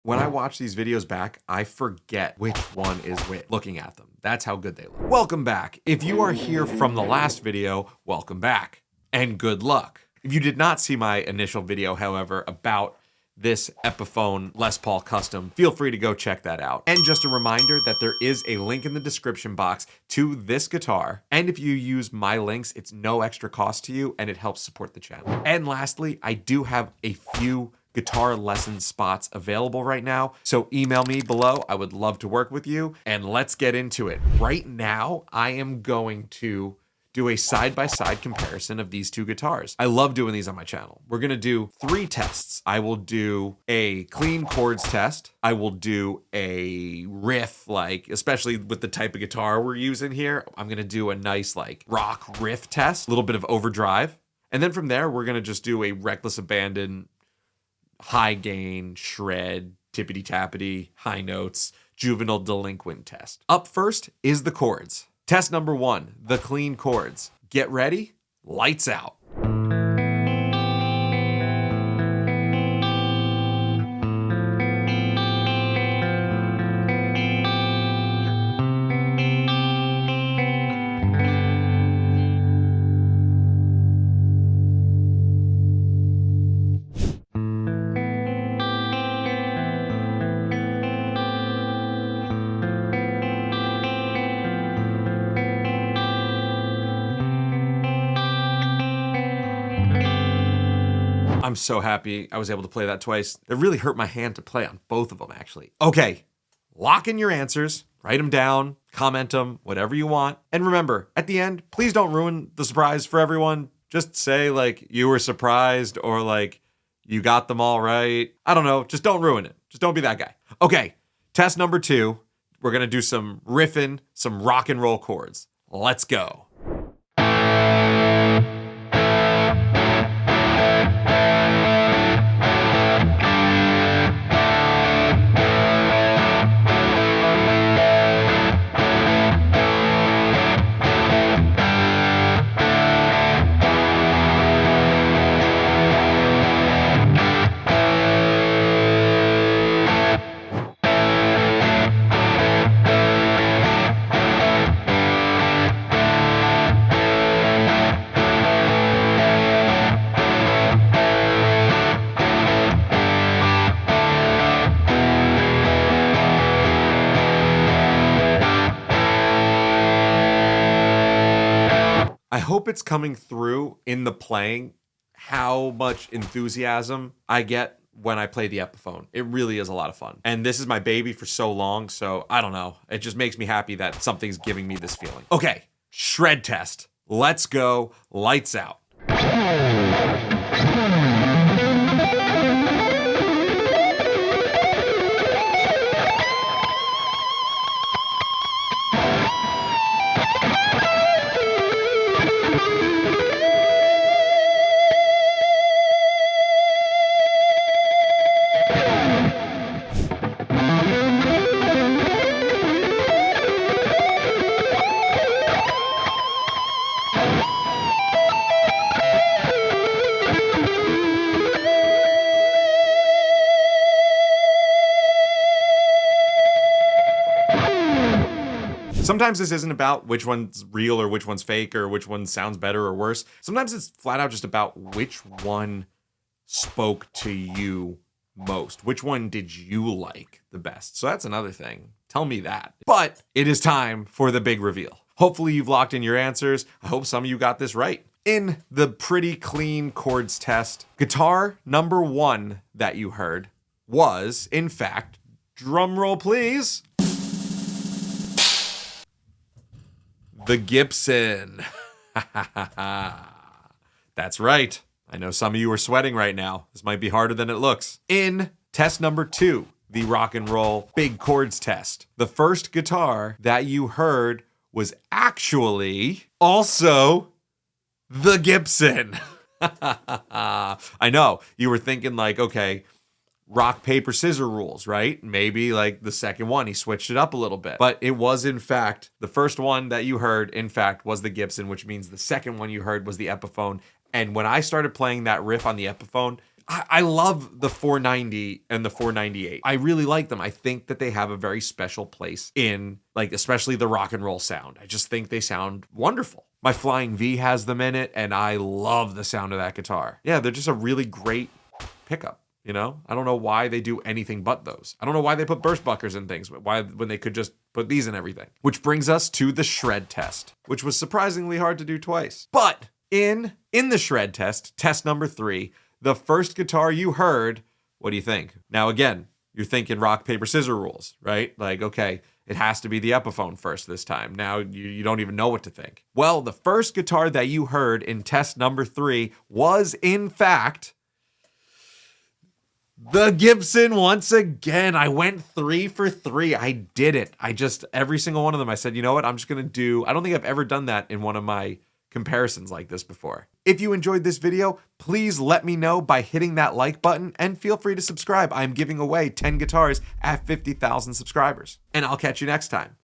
When I watch these videos back, I forget which one is which looking at them. That's how good they look. Welcome back. If you are here from the last video, welcome back and good luck. If you did not see my initial video, however, about this Epiphone Les Paul Custom, feel free to go check that out. And just a reminder that there is a link in the description box to this guitar. And if you use my links, it's no extra cost to you and it helps support the channel. And lastly, I do have a few guitar lesson spots available right now. So email me below. I would love to work with you and let's get into it. Right now, I am going to do a side-by-side comparison of these two guitars. I love doing these on my channel. We're gonna do 3 tests. I will do a clean chords test. I will do a riff, like, especially with the type of guitar we're using here, I'm gonna do a nice like rock riff test, a little bit of overdrive. And then from there, we're gonna just do a reckless abandon, high gain, shred, tippity-tappity, high notes, juvenile delinquent test. Up first is the chords. Test number 1, the clean chords. Get ready, lights out. I'm so happy I was able to play that twice. It really hurt my hand to play on both of them, actually. Okay, lock in your answers, write them down, comment them, whatever you want. And remember, at the end, please don't ruin the surprise for everyone. Just say like you were surprised or like you got them all right. I don't know, just don't ruin it. Just don't be that guy. Okay, test number 2. We're gonna do some riffing, some rock and roll chords. Let's go. I hope it's coming through in the playing how much enthusiasm I get when I play the Epiphone. It really is a lot of fun. And this is my baby for so long, so I don't know. It just makes me happy that something's giving me this feeling. Okay, shred test. Let's go, lights out. Sometimes this isn't about which one's real or which one's fake or which one sounds better or worse. Sometimes it's flat out just about which one spoke to you most. Which one did you like the best? So that's another thing. Tell me that. But it is time for the big reveal. Hopefully you've locked in your answers. I hope some of you got this right. In the pretty clean chords test, guitar number 1 that you heard was, in fact, drum roll please, the Gibson. That's right. I know some of you are sweating right now. This might be harder than it looks. In test number 2, the rock and roll big chords test, the first guitar that you heard was actually also the Gibson. I know, you were thinking like, okay, rock, paper, scissors rules, right? Maybe like the second one, he switched it up a little bit. But it was, in fact, the first one that you heard, in fact, was the Gibson, which means the second one you heard was the Epiphone. And when I started playing that riff on the Epiphone, I love the 490 and the 498. I really like them. I think that they have a very special place in, like, especially the rock and roll sound. I just think they sound wonderful. My Flying V has them in it, and I love the sound of that guitar. Yeah, they're just a really great pickup, you know? I don't know why they do anything but those. I don't know why they put burst buckers in things, but why when they could just put these in everything. Which brings us to the shred test, which was surprisingly hard to do twice. But in the shred test, test number 3, the first guitar you heard, what do you think? Now, again, you're thinking rock, paper, scissors rules, right? Like, okay, it has to be the Epiphone first this time. Now you don't even know what to think. Well, the first guitar that you heard in test number 3 was, in fact, the Gibson once again. I went 3 for 3. I did it. Every single one of them, I said, you know what? I'm just going to do, I don't think I've ever done that in one of my comparisons like this before. If you enjoyed this video, please let me know by hitting that like button and feel free to subscribe. I'm giving away 10 guitars at 50,000 subscribers. And I'll catch you next time.